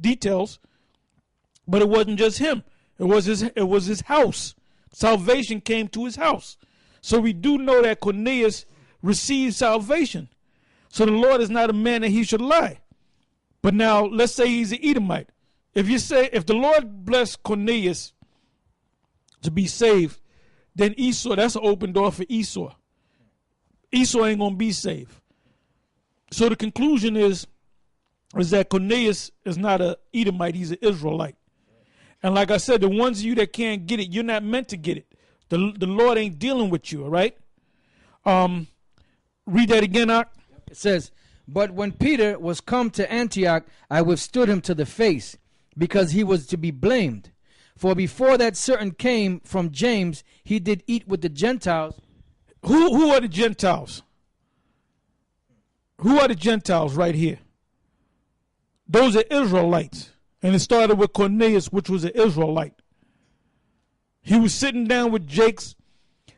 details, but it wasn't just him. It was his house. Salvation came to his house. So we do know that Cornelius received salvation. So the Lord is not a man that he should lie. But now let's say he's an Edomite. If the Lord blessed Cornelius to be saved, then Esau, that's an open door for Esau. Esau ain't going to be saved. So the conclusion is that Cornelius is not an Edomite, he's an Israelite. And like I said, the ones of you that can't get it, you're not meant to get it. The Lord ain't dealing with you, all right? Read that again, Ak. It says, "But when Peter was come to Antioch, I withstood him to the face, because he was to be blamed. For before that certain came from James, he did eat with the Gentiles." Who are the Gentiles? Who are the Gentiles right here? Those are Israelites. And it started with Cornelius, which was an Israelite. He was sitting down with Jakes.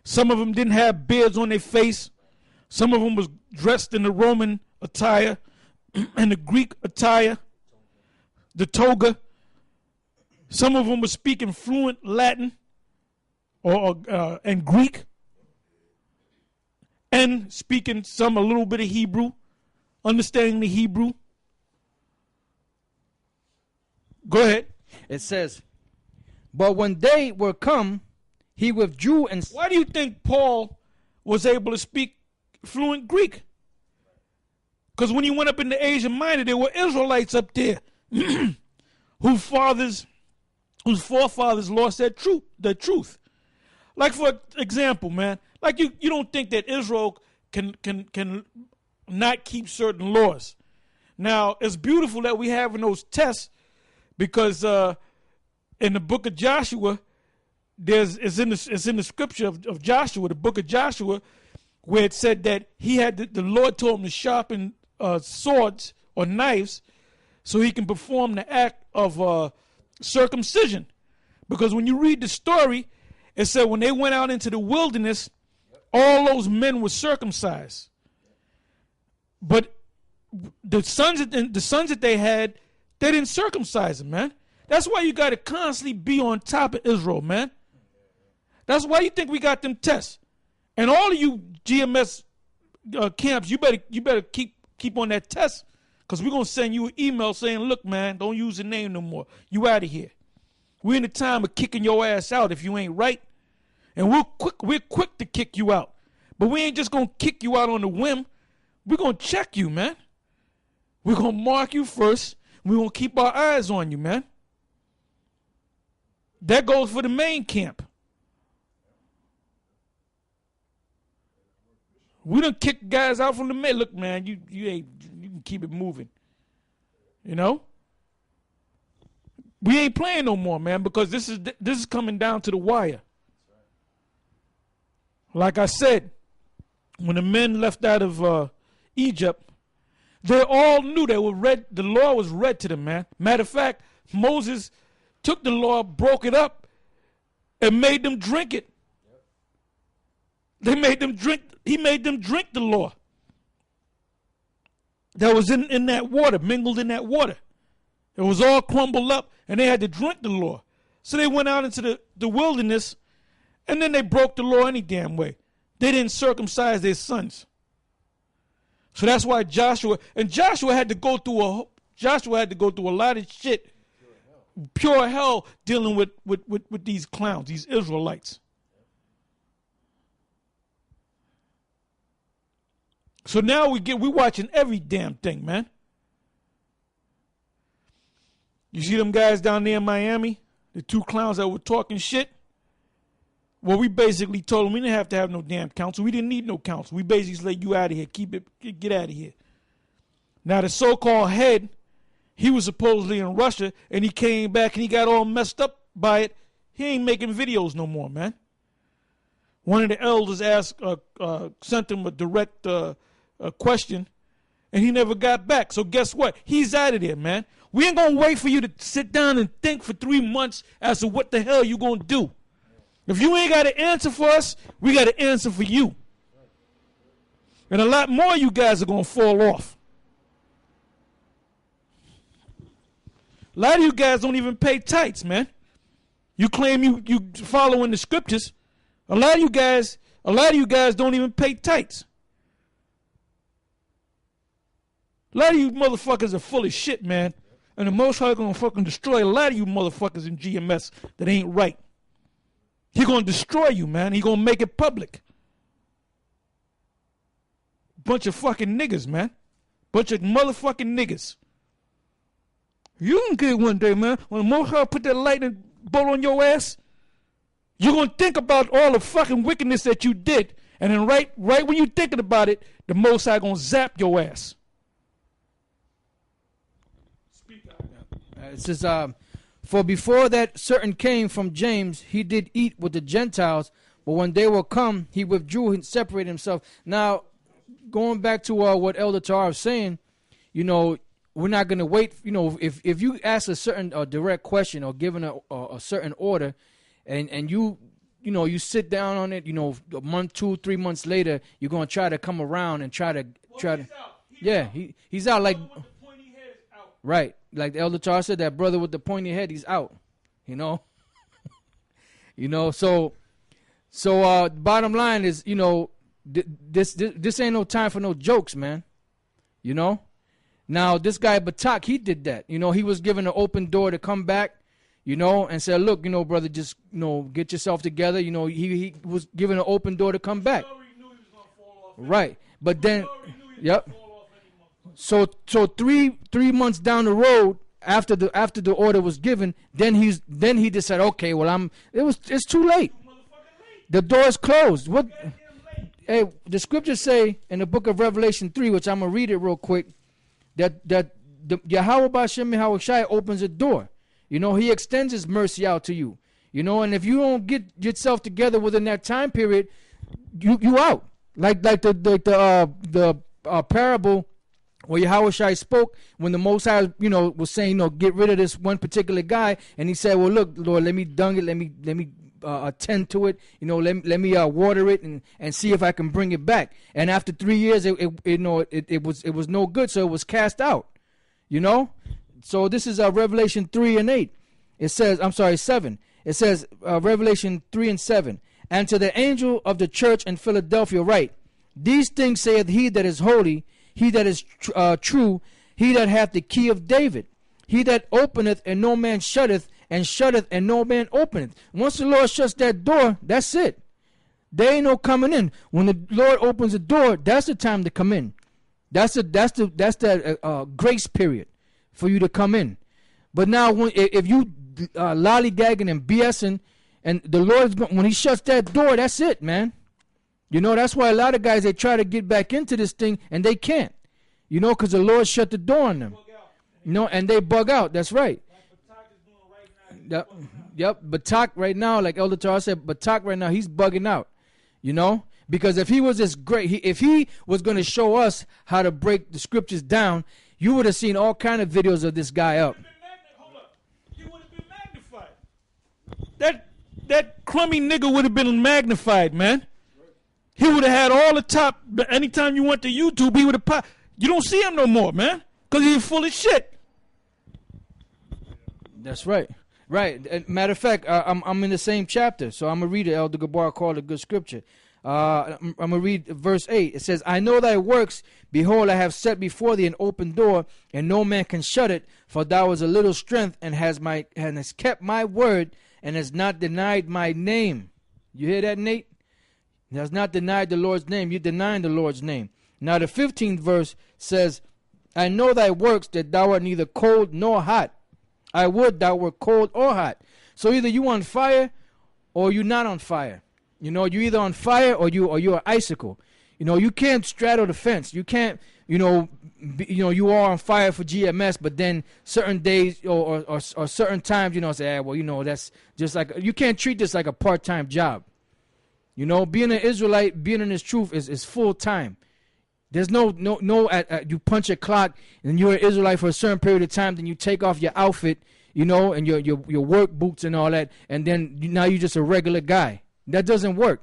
Some of them didn't have beards on their face. Some of them was dressed in the Roman attire and the Greek attire, the toga. Some of them were speaking fluent Latin and Greek, and speaking a little bit of Hebrew, understanding the Hebrew. Go ahead. It says, "But when they were come, he withdrew and..." Why do you think Paul was able to speak fluent Greek? Because when he went up in the Asia Minor, there were Israelites up there whose forefathers lost the truth. Like, for example, man, like you don't think that Israel can not keep certain laws. Now, it's beautiful that we having those tests, because in the book of Joshua, it's in the scripture of Joshua, the book of Joshua, where it said that the Lord told him to sharpen swords or knives so he can perform the act of circumcision. Because when you read the story, it said when they went out into the wilderness, all those men were circumcised. But the sons that they had, they didn't circumcise them, man. That's why you got to constantly be on top of Israel, man. That's why you think we got them tests. And all of you GMS camps, you better keep on that test, because we're going to send you an email saying, look, man, don't use the name no more. You out of here. We're in the time of kicking your ass out if you ain't right. And we're quick to kick you out. But we ain't just going to kick you out on a whim. We're going to check you, man. We're going to mark you first. We're going to keep our eyes on you, man. That goes for the main camp. We done kick guys out from the main. Look, man, you can keep it moving. You know? We ain't playing no more, man, because this is coming down to the wire. Like I said, when the men left out of Egypt, they all knew the law was read to them, man. Matter of fact, Moses took the law, broke it up, and made them drink it. He made them drink the law that was in that water, mingled in that water. It was all crumbled up, and they had to drink the law. So they went out into the wilderness, and then they broke the law any damn way. They didn't circumcise their sons. So that's why Joshua had to go through a lot of shit, pure hell, dealing with these clowns, these Israelites. So now we're watching every damn thing, man. You see them guys down there in Miami, the two clowns that were talking shit? Well, we basically told them we didn't have to have no damn counsel. We didn't need no counsel. We basically said, you out of here. Get out of here. Now, the so-called head, he was supposedly in Russia, and he came back and he got all messed up by it. He ain't making videos no more, man. One of the elders sent him a direct question, and he never got back. So guess what? He's out of there, man. We ain't going to wait for you to sit down and think for 3 months as to what the hell you going to do. If you ain't got an answer for us, we got an answer for you. And a lot more of you guys are going to fall off. A lot of you guys don't even pay tithes, man. You claim you following the scriptures. A lot of you guys don't even pay tithes. A lot of you motherfuckers are full of shit, man. And the Most High gonna fucking destroy a lot of you motherfuckers in GMS that ain't right. He gonna destroy you, man. He gonna make it public. Bunch of fucking niggas, man. Bunch of motherfucking niggas. You can get it one day, man. When the Most High put that lightning bolt on your ass, you're going to think about all the fucking wickedness that you did. And then right when you're thinking about it, the Most High going to zap your ass. Speak out. It says, for before that certain came from James, he did eat with the Gentiles, but when they were come, he withdrew and separated himself. Now, going back to what Elder Tar was saying, we're not going to wait. If you ask a certain direct question or given a certain order, and you sit down on it, a month, 2, 3 months later, you're going to try to come around and try to. He's out like. Right, like the Elder Tar said, that brother with the pointy head, he's out. So bottom line is, this ain't no time for no jokes, man. Now, this guy, Batak, he did that. He was given an open door to come back, and said, look, brother, just, get yourself together. He was given an open door to come back. Right. But then, yep. So 3 months down the road, after the order was given, then he decided, okay, well, it's too late. The door is closed. What? Hey, the scriptures say in the book of Revelation 3, which I'm going to read it real quick, that the Yahweh B'Shem Yahweh Shai opens a door. He extends his mercy out to you. And if you don't get yourself together within that time period, you out. Like the parable where Yahweh Shai spoke when the Most High, was saying, get rid of this one particular guy, and he said, well, look, Lord, let me dung it, let me attend to it, let me water it and see if I can bring it back. And after 3 years, it was no good, so it was cast out. So this is Revelation 3:8. It says, 7. It says Revelation 3:7. And to the angel of the church in Philadelphia write, these things saith he that is holy, he that is true, he that hath the key of David, he that openeth and no man shutteth, and shutteth and no man openeth. Once the Lord shuts that door, that's it. There ain't no coming in. When the Lord opens the door, that's the time to come in. That's the grace period for you to come in. But now, if you lollygagging and BSing, and the Lord, when He shuts that door, that's it, man. That's why a lot of guys, they try to get back into this thing and they can't. Because the Lord shut the door on them. And they bug out. That's right. Yep, Batak right now, like Elder Tar said, Batak right now, he's bugging out, because if he was this great, if he was going to show us how to break the scriptures down, you would have seen all kind of videos of this guy up. He would have been magnified. That crummy nigga would have been magnified, man. He would have had all the top. Anytime you went to YouTube, he would have popped. You don't see him no more, man, because he's full of shit. That's right. Right. Matter of fact, I'm in the same chapter, so I'm going to read it. Elder Gabar called a good scripture. I'm going to read verse 8. It says, I know thy works. Behold, I have set before thee an open door, and no man can shut it. For thou hast a little strength, and hast kept my word, and has not denied my name. You hear that, Nate? He has not denied the Lord's name. You're denying the Lord's name. Now the 15th verse says, I know thy works, that thou art neither cold nor hot. I would thou were cold or hot. So either you on fire or you not on fire. You either on fire or you're an icicle. You can't straddle the fence. You can't, you are on fire for GMS, but then certain days or certain times, say, that's just like, you can't treat this like a part-time job. Being an Israelite, being in this truth is full time. There's no you punch a clock and you're an Israelite for a certain period of time, then you take off your outfit, and your work boots and all that, and then now you're just a regular guy. That doesn't work.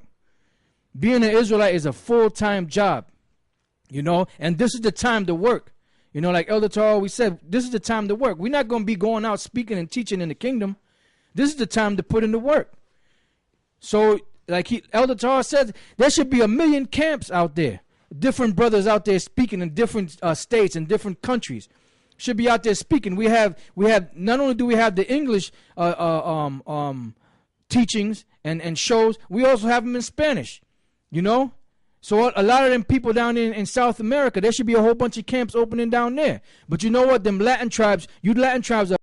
Being an Israelite is a full-time job, and this is the time to work. You know, like Elder Taro, we said, this is the time to work. We're not going to be going out speaking and teaching in the kingdom. This is the time to put in the work. So, like Elder Taro said, there should be 1 million camps out there. Different brothers out there speaking in different states and different countries. Should be out there speaking. We have not only do we have the English teachings and shows, we also have them in Spanish. You know? So a lot of them people down in South America, there should be a whole bunch of camps opening down there. But you know what? Them Latin tribes, you Latin tribes are